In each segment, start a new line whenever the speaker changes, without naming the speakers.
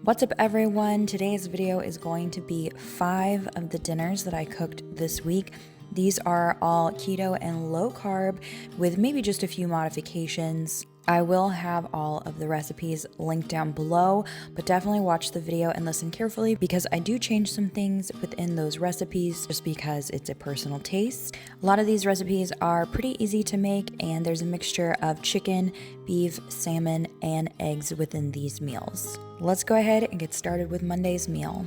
What's up everyone? Today's video is going to be 5 of the dinners that I cooked this week. These are all keto and low carb with maybe just a few modifications. I will have all of the recipes linked down below, but definitely watch the video and listen carefully because I do change some things within those recipes just because it's a personal taste. A lot of these recipes are pretty easy to make, and there's a mixture of chicken, beef, salmon, and eggs within these meals. Let's go ahead and get started with Monday's meal.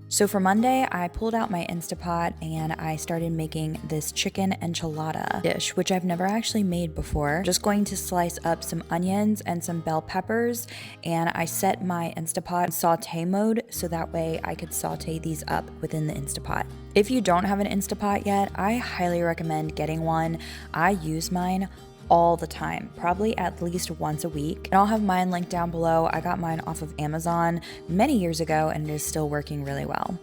So for Monday, I pulled out my Instapot and I started making this chicken enchilada dish, which I've never actually made before. Just going to slice up some onions and some bell peppers, and I set my Instapot in saute mode so that way I could saute these up within the Instapot. If you don't have an Instapot yet, I highly recommend getting one. I use mine all the time, probably at least once a week. And I'll have mine linked down below. I got mine off of Amazon many years ago and it is still working really well.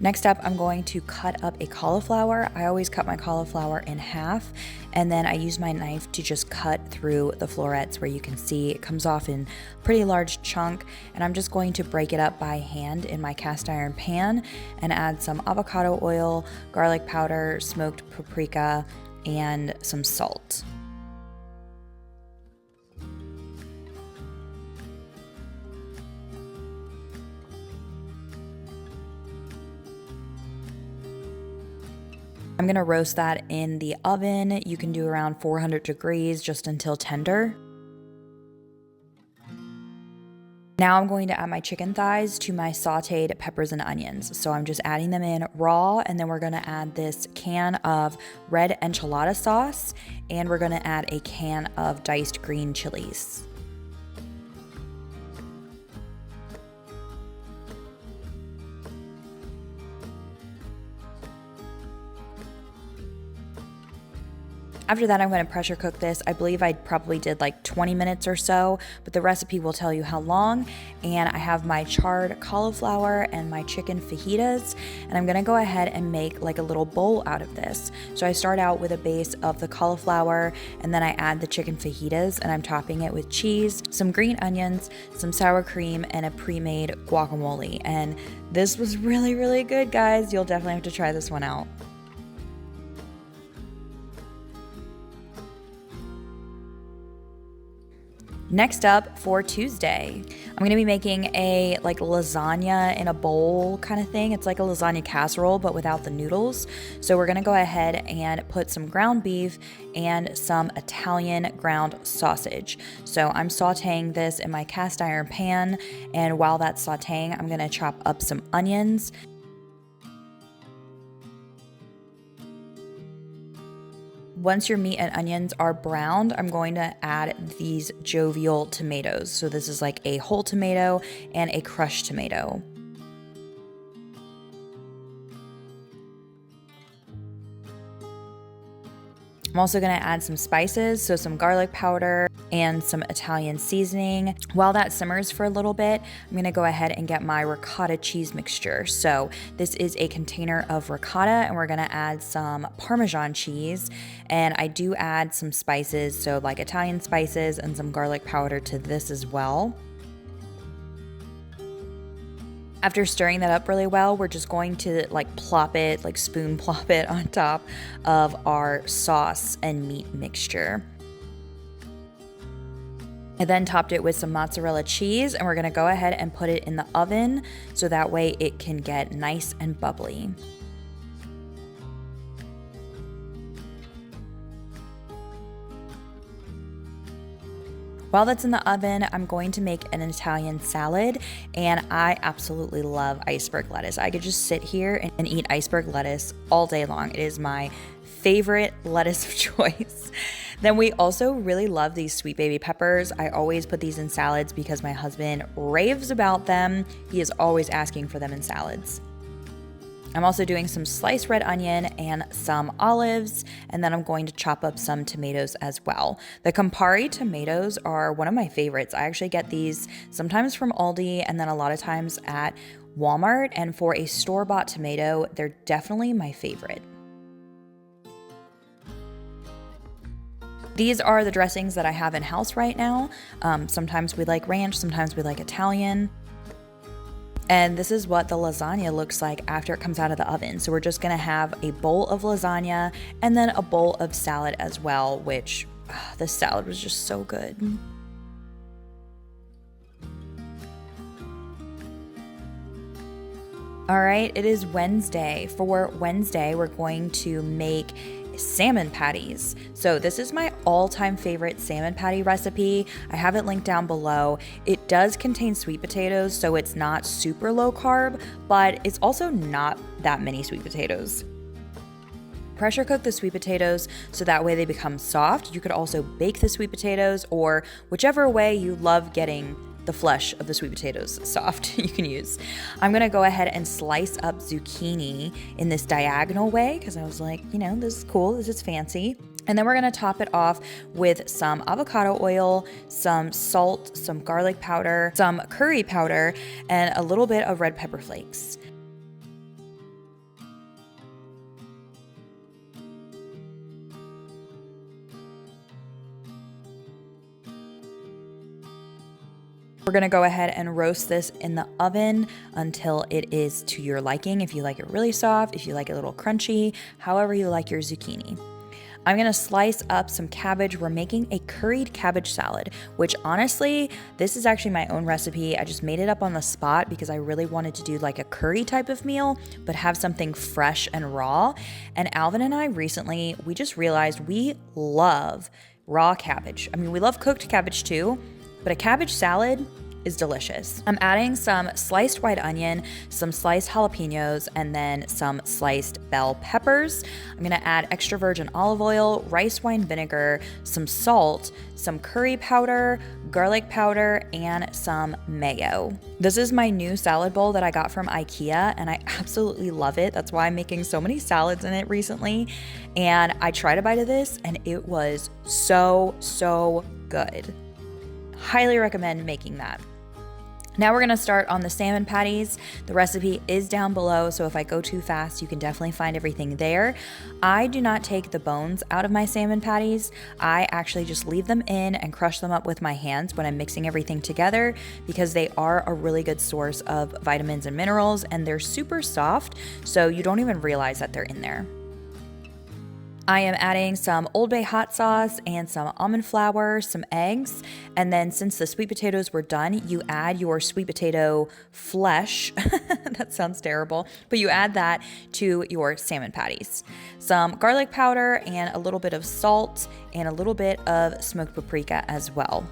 Next up, I'm going to cut up a cauliflower. I always cut my cauliflower in half, and then I use my knife to just cut through the florets where you can see it comes off in a pretty large chunk, and I'm just going to break it up by hand in my cast iron pan and add some avocado oil, garlic powder, smoked paprika, and some salt. I'm gonna roast that in the oven. You can do around 400 degrees just until tender. Now I'm going to add my chicken thighs to my sauteed peppers and onions. So I'm just adding them in raw, and then we're gonna add this can of red enchilada sauce, and we're gonna add a can of diced green chilies. After that, I'm going to pressure cook this. I believe I probably did like 20 minutes or so, but the recipe will tell you how long. And I have my charred cauliflower and my chicken fajitas, and I'm going to go ahead and make like a little bowl out of this. So I start out with a base of the cauliflower, and then I add the chicken fajitas, and I'm topping it with cheese, some green onions, some sour cream, and a pre-made guacamole. And this was really, really good, guys. You'll definitely have to try this one out. Next up for Tuesday, I'm going to be making a like lasagna in a bowl kind of thing. It's like a lasagna casserole, but without the noodles. So we're going to go ahead and put some ground beef and some Italian ground sausage. So I'm sauteing this in my cast iron pan, and while that's sauteing, I'm going to chop up some onions. Once your meat and onions are browned, I'm going to add these jovial tomatoes. So this is like a whole tomato and a crushed tomato. I'm also going to add some spices, so some garlic powder and some Italian seasoning. While that simmers for a little bit, I'm going to go ahead and get my ricotta cheese mixture. So this is a container of ricotta, and we're going to add some Parmesan cheese. And I do add some spices, so like Italian spices and some garlic powder to this as well. After stirring that up really well, we're just going to like plop it, like spoon plop it on top of our sauce and meat mixture. I then topped it with some mozzarella cheese, and we're gonna go ahead and put it in the oven so that way it can get nice and bubbly. While that's in the oven, I'm going to make an Italian salad, and I absolutely love iceberg lettuce. I could just sit here and eat iceberg lettuce all day long. It is my favorite lettuce of choice. Then we also really love these sweet baby peppers. I always put these in salads because my husband raves about them. He is always asking for them in salads. I'm also doing some sliced red onion and some olives, and then I'm going to chop up some tomatoes as well. The Campari tomatoes are one of my favorites. I actually get these sometimes from Aldi and then a lot of times at Walmart, and for a store-bought tomato, they're definitely my favorite. These are the dressings that I have in house right now. Sometimes we like ranch, sometimes we like Italian. And this is what the lasagna looks like after it comes out of the oven. So we're just gonna have a bowl of lasagna and then a bowl of salad as well, which the salad was just so good. All right, it is Wednesday. For Wednesday, we're going to make salmon patties. So this is my all-time favorite salmon patty recipe. I have it linked down below. It does contain sweet potatoes, so it's not super low carb, but it's also not that many sweet potatoes. Pressure cook the sweet potatoes so that way they become soft. You could also bake the sweet potatoes, or whichever way you love getting the flesh of the sweet potatoes soft, you can use. I'm gonna go ahead and slice up zucchini in this diagonal way because I was like, you know, this is cool, this is fancy. And then we're gonna top it off with some avocado oil, some salt, some garlic powder, some curry powder, and a little bit of red pepper flakes. We're gonna go ahead and roast this in the oven until it is to your liking. If you like it really soft, if you like it a little crunchy, however you like your zucchini. I'm gonna slice up some cabbage. We're making a curried cabbage salad, which honestly, this is actually my own recipe. I just made it up on the spot because I really wanted to do like a curry type of meal, but have something fresh and raw. And Alvin and I recently, we just realized we love raw cabbage. I mean, we love cooked cabbage too, but a cabbage salad is delicious. I'm adding some sliced white onion, some sliced jalapenos, and then some sliced bell peppers. I'm gonna add extra virgin olive oil, rice wine vinegar, some salt, some curry powder, garlic powder, and some mayo. This is my new salad bowl that I got from IKEA, and I absolutely love it. That's why I'm making so many salads in it recently. And I tried a bite of this, and it was so good. Highly recommend making that. Now we're gonna start on the salmon patties. The recipe is down below, so if I go too fast, you can definitely find everything there. I do not take the bones out of my salmon patties. I actually just leave them in and crush them up with my hands when I'm mixing everything together because they are a really good source of vitamins and minerals, and they're super soft, so you don't even realize that they're in there. I am adding some Old Bay hot sauce and some almond flour, some eggs, and then since the sweet potatoes were done, you add your sweet potato flesh. That sounds terrible, but you add that to your salmon patties. Some garlic powder and a little bit of salt and a little bit of smoked paprika as well.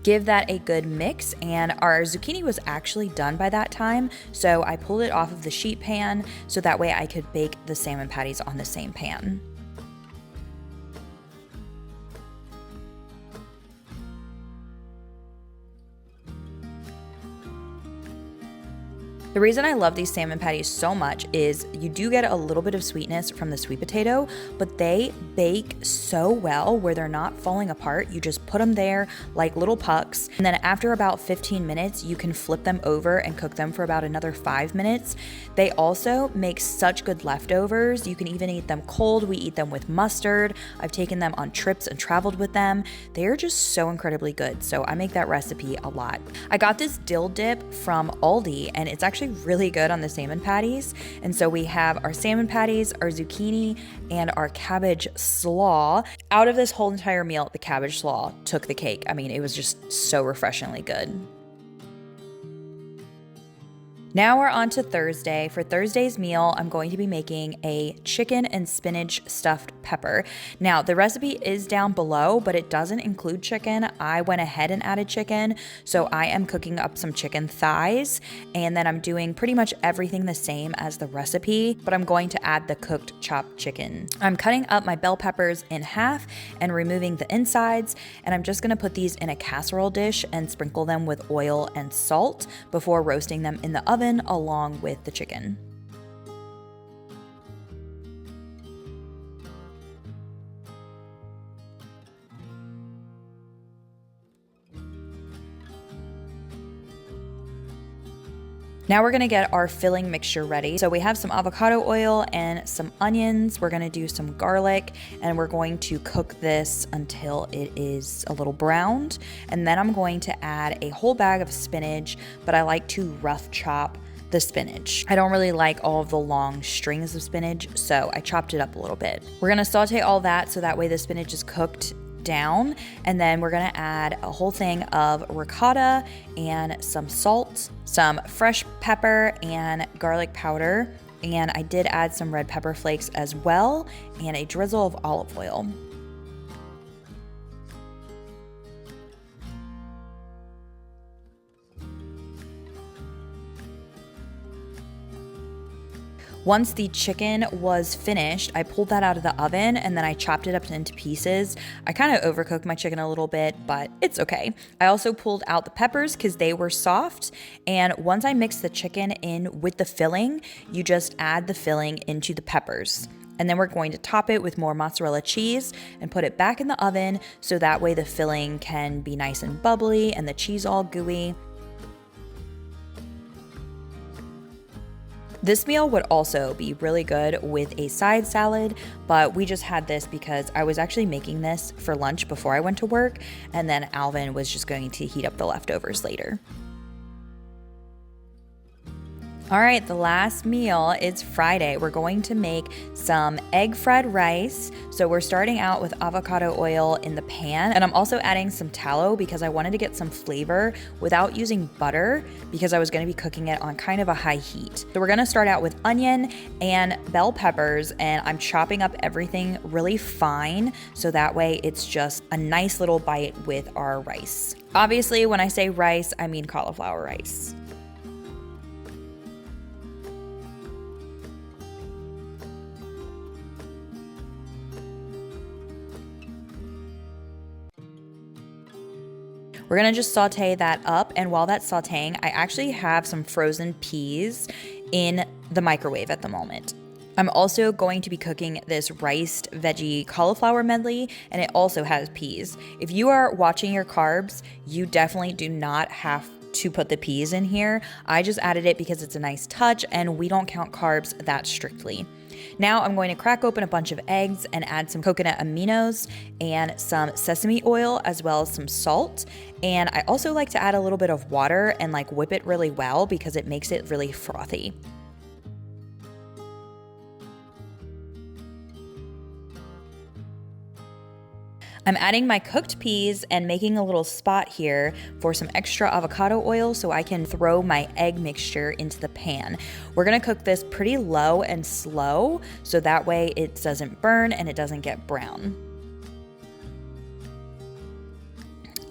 Give that a good mix, and our zucchini was actually done by that time, so I pulled it off of the sheet pan so that way I could bake the salmon patties on the same pan. The reason I love these salmon patties so much is you do get a little bit of sweetness from the sweet potato, but they bake so well where they're not falling apart. You just put them there like little pucks, and then after about 15 minutes, you can flip them over and cook them for about another 5 minutes. They also make such good leftovers. You can even eat them cold. We eat them with mustard. I've taken them on trips and traveled with them. They are just so incredibly good, so I make that recipe a lot. I got this dill dip from Aldi, and it's actually really good on the salmon patties. And so we have our salmon patties, our zucchini, and our cabbage slaw. Out of this whole entire meal, the cabbage slaw took the cake. I mean, it was just so refreshingly good. Now we're on to Thursday. For Thursday's meal, I'm going to be making a chicken and spinach stuffed pepper. Now, the recipe is down below, but it doesn't include chicken. I went ahead and added chicken, so I am cooking up some chicken thighs, and then I'm doing pretty much everything the same as the recipe, but I'm going to add the cooked chopped chicken. I'm cutting up my bell peppers in half and removing the insides, and I'm just gonna put these in a casserole dish and sprinkle them with oil and salt before roasting them in the oven along with the chicken. Now we're gonna get our filling mixture ready. So we have some avocado oil and some onions. We're gonna do some garlic, and we're going to cook this until it is a little browned. And then I'm going to add a whole bag of spinach, but I like to rough chop the spinach. I don't really like all of the long strings of spinach, so I chopped it up a little bit. We're gonna saute all that so that way the spinach is cooked down, and then we're gonna add a whole thing of ricotta and some salt, some fresh pepper and garlic powder, and I did add some red pepper flakes as well, and a drizzle of olive oil. Once the chicken was finished, I pulled that out of the oven and then I chopped it up into pieces. I kind of overcooked my chicken a little bit, but it's okay. I also pulled out the peppers because they were soft. And once I mixed the chicken in with the filling, you just add the filling into the peppers. And then we're going to top it with more mozzarella cheese and put it back in the oven so that way the filling can be nice and bubbly and the cheese all gooey. This meal would also be really good with a side salad, but we just had this because I was actually making this for lunch before I went to work, and then Alvin was just going to heat up the leftovers later. All right, the last meal is Friday. We're going to make some egg fried rice. So we're starting out with avocado oil in the pan, and I'm also adding some tallow because I wanted to get some flavor without using butter because I was gonna be cooking it on kind of a high heat. So we're gonna start out with onion and bell peppers, and I'm chopping up everything really fine so that way it's just a nice little bite with our rice. Obviously, when I say rice, I mean cauliflower rice. We're gonna just saute that up, and while that's sauteing, I actually have some frozen peas in the microwave at the moment. I'm also going to be cooking this riced veggie cauliflower medley, and it also has peas. If you are watching your carbs, you definitely do not have to put the peas in here. I just added it because it's a nice touch, and we don't count carbs that strictly. Now I'm going to crack open a bunch of eggs and add some coconut aminos and some sesame oil as well as some salt. And I also like to add a little bit of water and like whip it really well because it makes it really frothy. I'm adding my cooked peas and making a little spot here for some extra avocado oil so I can throw my egg mixture into the pan. We're gonna cook this pretty low and slow so that way it doesn't burn and it doesn't get brown.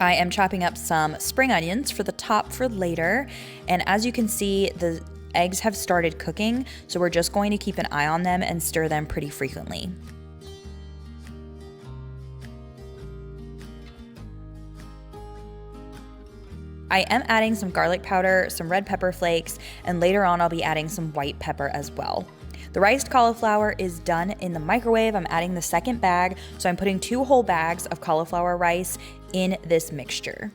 I am chopping up some spring onions for the top for later, and as you can see, the eggs have started cooking, so we're just going to keep an eye on them and stir them pretty frequently. I am adding some garlic powder, some red pepper flakes, and later on I'll be adding some white pepper as well. The riced cauliflower is done in the microwave. I'm adding the second bag, so I'm putting 2 whole bags of cauliflower rice in this mixture.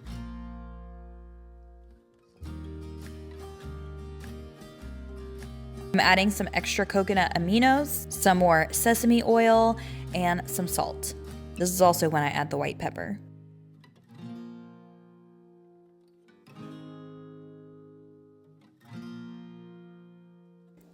I'm adding some extra coconut aminos, some more sesame oil, and some salt. This is also when I add the white pepper.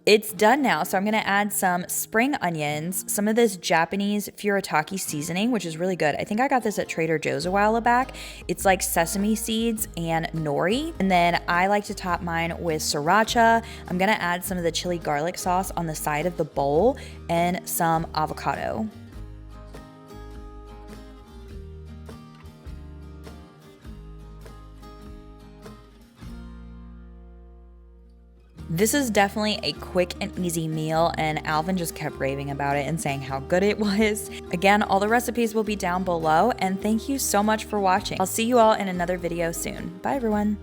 It's done now, so I'm gonna add some spring onions, some of this Japanese furikake seasoning, which is really good. I think I got this at Trader Joe's a while back. It's like sesame seeds and nori. And then I like to top mine with sriracha. I'm gonna add some of the chili garlic sauce on the side of the bowl and some avocado. This is definitely a quick and easy meal, and Alvin just kept raving about it and saying how good it was. Again, all the recipes will be down below, and thank you so much for watching. I'll see you all in another video soon. Bye everyone.